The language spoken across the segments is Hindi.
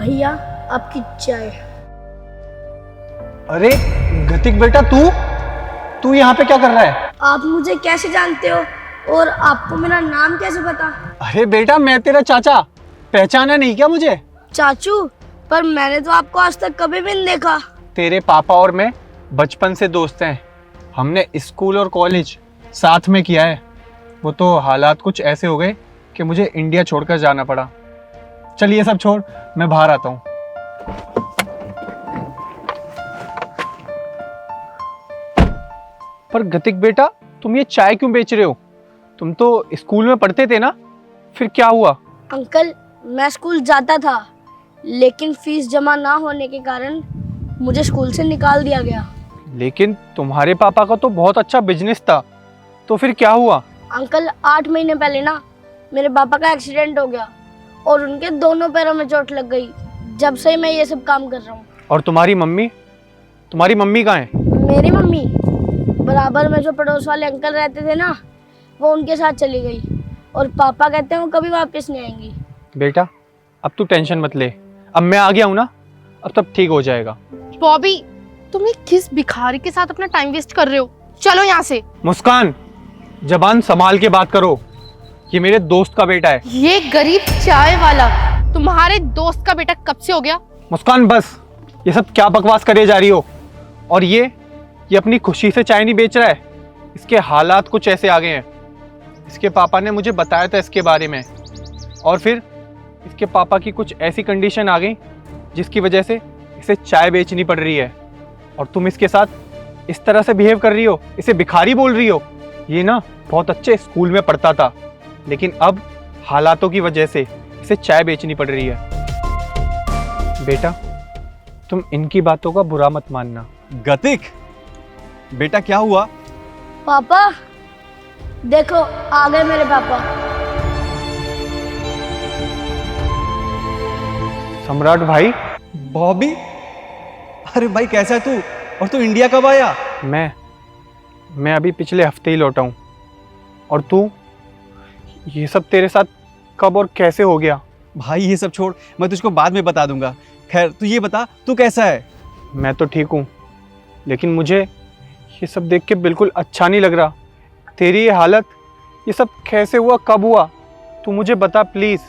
भैया आपकी चाय। अरे गतिक बेटा, तू यहाँ पे क्या कर रहा है? आप मुझे कैसे जानते हो और आपको मेरा नाम कैसे पता? अरे बेटा, मैं तेरा चाचा, पहचाना नहीं क्या मुझे? चाचू, पर मैंने तो आपको आज तक कभी भी नहीं देखा। तेरे पापा और मैं बचपन से दोस्त हैं। हमने स्कूल और कॉलेज साथ में किया है। वो तो हालात कुछ ऐसे हो गए कि मुझे इंडिया छोड़कर जाना पड़ा। चल ये सब छोड़, मैं बाहर आता हूँ। पर गतिक बेटा, तुम ये चाय क्यों बेच रहे हो? तुम तो स्कूल में पढ़ते थे ना, फिर क्या हुआ? अंकल, मैं स्कूल जाता था, लेकिन फीस जमा ना होने के कारण मुझे स्कूल से निकाल दिया गया। लेकिन तुम्हारे पापा का तो बहुत अच्छा बिजनेस था, तो फिर क्या हुआ? अंकल, 8 महीने पहले ना मेरे पापा का एक्सीडेंट हो गया और उनके दोनों पैरों में चोट लग गई। जब से मैं ये सब काम कर रहा हूँ। और तुम्हारी मम्मी कहाँ है? मेरी मम्मी बराबर में जो पड़ोस वाले अंकल रहते थे ना, वो उनके साथ चली गई और पापा कहते हैं वो कभी वापस नहीं आएंगी। बेटा, अब तू टेंशन मत ले, अब मैं आ गया हूँ ना, अब सब ठीक हो जाएगा। बॉबी, तुम ये किस भिखारी के साथ अपना टाइम वेस्ट कर रहे हो? चलो यहाँ से। मुस्कान, जबान संभाल के बात करो, ये मेरे दोस्त का बेटा है। ये गरीब चाय वाला तुम्हारे दोस्त का बेटा कब से हो गया? मुस्कान बस, ये सब क्या बकवास करे जा रही हो? और ये अपनी खुशी से चाय नहीं बेच रहा है, इसके हालात कुछ ऐसे आ गए हैं। इसके पापा ने मुझे बताया था इसके बारे में, और फिर इसके पापा की कुछ ऐसी कंडीशन आ गई जिसकी वजह से इसे चाय बेचनी पड़ रही है। और तुम इसके साथ इस तरह से बिहेव कर रही हो, इसे भिखारी बोल रही हो। ये ना बहुत अच्छे स्कूल में पढ़ता था, लेकिन अब हालातों की वजह से इसे चाय बेचनी पड़ रही है। बेटा, तुम इनकी बातों का बुरा मत मानना। गतिक बेटा, क्या हुआ? पापा देखो, आ गए मेरे पापा। सम्राट भाई। बॉबी, अरे भाई कैसा है तू? और तू इंडिया कब आया? मैं अभी पिछले हफ्ते ही लौटा हूँ। और तू, ये सब तेरे साथ कब और कैसे हो गया? भाई ये सब छोड़, मैं तुझको बाद में बता दूंगा। खैर तू ये बता, तू कैसा है? मैं तो ठीक हूँ, लेकिन मुझे ये सब देख के बिल्कुल अच्छा नहीं लग रहा। तेरी ये हालत, ये सब कैसे हुआ, कब हुआ? तू मुझे बता प्लीज़।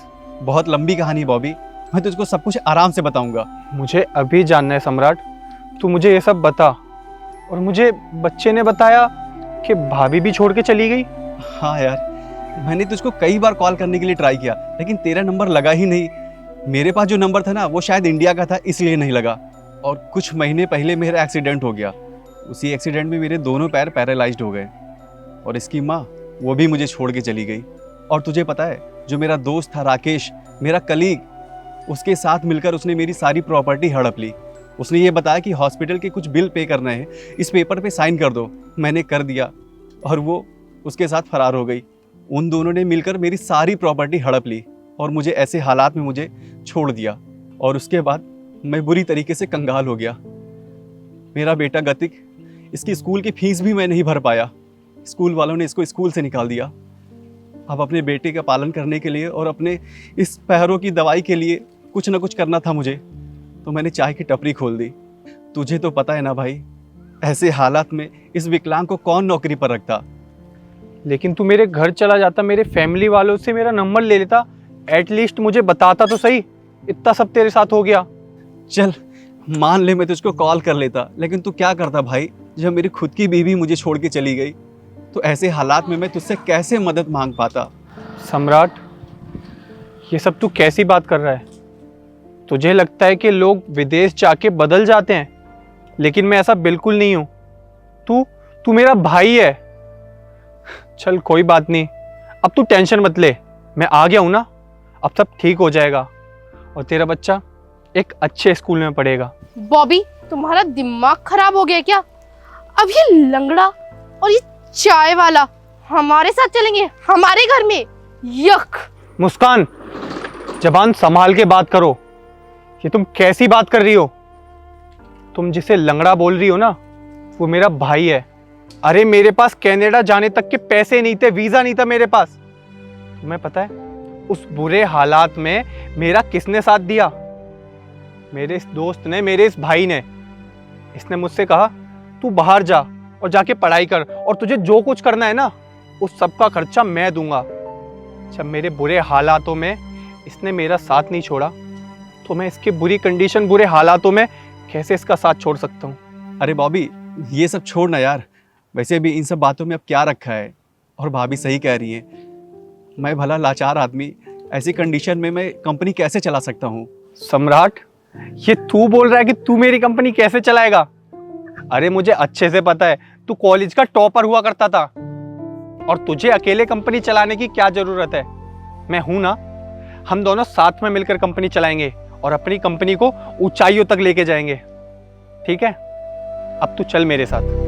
बहुत लंबी कहानी है बॉबी, मैं तुझको सब कुछ आराम से बताऊंगा। मुझे अभी जानना है सम्राट, तू मुझे ये सब बता। और मुझे बच्चे ने बताया कि भाभी भी छोड़ के चली गई। हाँ यार, मैंने तुझको कई बार कॉल करने के लिए ट्राई किया, लेकिन तेरा नंबर लगा ही नहीं। मेरे पास जो नंबर था ना, वो शायद इंडिया का था, इसलिए नहीं लगा। और कुछ महीने पहले मेरा एक्सीडेंट हो गया। उसी एक्सीडेंट में मेरे दोनों पैर पैरालाइज्ड हो गए, और इसकी माँ, वो भी मुझे छोड़ के चली गई। और तुझे पता है, जो मेरा दोस्त था राकेश, मेरा कलीग, उसके साथ मिलकर उसने मेरी सारी प्रॉपर्टी हड़प ली। उसने ये बताया कि हॉस्पिटल के कुछ बिल पे करने हैं, इस पेपर पे साइन कर दो। मैंने कर दिया और वो उसके साथ फरार हो गई। उन दोनों ने मिलकर मेरी सारी प्रॉपर्टी हड़प ली और मुझे ऐसे हालात में मुझे छोड़ दिया। और उसके बाद मैं बुरी तरीके से कंगाल हो गया। मेरा बेटा गतिक, इसकी स्कूल की फीस भी मैं नहीं भर पाया। स्कूल वालों ने इसको स्कूल से निकाल दिया। अब अपने बेटे का पालन करने के लिए और अपने इस पैरों की दवाई के लिए कुछ ना कुछ करना था मुझे, तो मैंने चाय की टपरी खोल दी। तुझे तो पता है ना भाई, ऐसे हालात में इस विकलांग को कौन नौकरी पर रखता। लेकिन तू मेरे घर चला जाता, मेरे फैमिली वालों से मेरा नंबर ले लेता, एटलीस्ट मुझे बताता तो सही। इतना सब तेरे साथ हो गया। चल मान ले मैं तुझको कॉल कर लेता, लेकिन तू क्या करता भाई, जब मेरी खुद की बीवी मुझे छोड़ के चली गई, तो ऐसे हालात में मैं तुझसे कैसे मदद मांग पाता। सम्राट, ये सब तू कैसी बात कर रहा है? तुझे लगता है कि लोग विदेश जाके बदल जाते हैं, लेकिन मैं ऐसा बिल्कुल नहीं हूं। तू मेरा भाई है। चल कोई बात नहीं, अब तू टेंशन मत ले, मैं आ गया हूं ना, अब सब ठीक हो जाएगा और तेरा बच्चा एक अच्छे स्कूल में पढ़ेगा। बॉबी, तुम्हारा दिमाग खराब हो गया क्या? अब ये लंगड़ा और ये चाय वाला हमारे साथ चलेंगे, हमारे घर में? यक। मुस्कान, जबान संभाल के बात करो। ये तुम कैसी बात कर रही हो? तुम जिसे लंगड़ा बोल रही हो ना, वो मेरा भाई है। अरे मेरे पास कनाडा जाने तक के पैसे नहीं थे, वीजा नहीं था मेरे पास। तुम्हें पता है उस बुरे हालात में मेरा किसने साथ दिया? मेरे इस दोस्त ने, मेरे इस भाई ने, इसने मुझसे कहा तू बाहर जा और जाके पढ़ाई कर और तुझे जो कुछ करना है ना उस सब का खर्चा मैं दूंगा। जब मेरे बुरे हालातों में इसने मेरा साथ नहीं छोड़ा तो मैं इसकी बुरी कंडीशन, बुरे हालातों में कैसे इसका साथ छोड़ सकता हूँ। अरे बॉबी, ये सब छोड़ ना यार। वैसे भी इन सब बातों में अब क्या रखा है, और भाभी सही कह रही है। मैं भला लाचार आदमी, ऐसी कंडीशन में मैं कंपनी कैसे चला सकता हूँ? सम्राट, ये तू बोल रहा है कि तू मेरी कंपनी कैसे चलाएगा? अरे मुझे अच्छे से पता है तू कॉलेज का टॉपर हुआ करता था और तुझे अकेले कंपनी चलाने की क्या जरूरत है। मैं हूं ना, हम दोनों साथ में मिलकर कंपनी चलाएंगे और अपनी कंपनी को ऊंचाइयों तक लेके जाएंगे। ठीक है, अब तू चल मेरे साथ।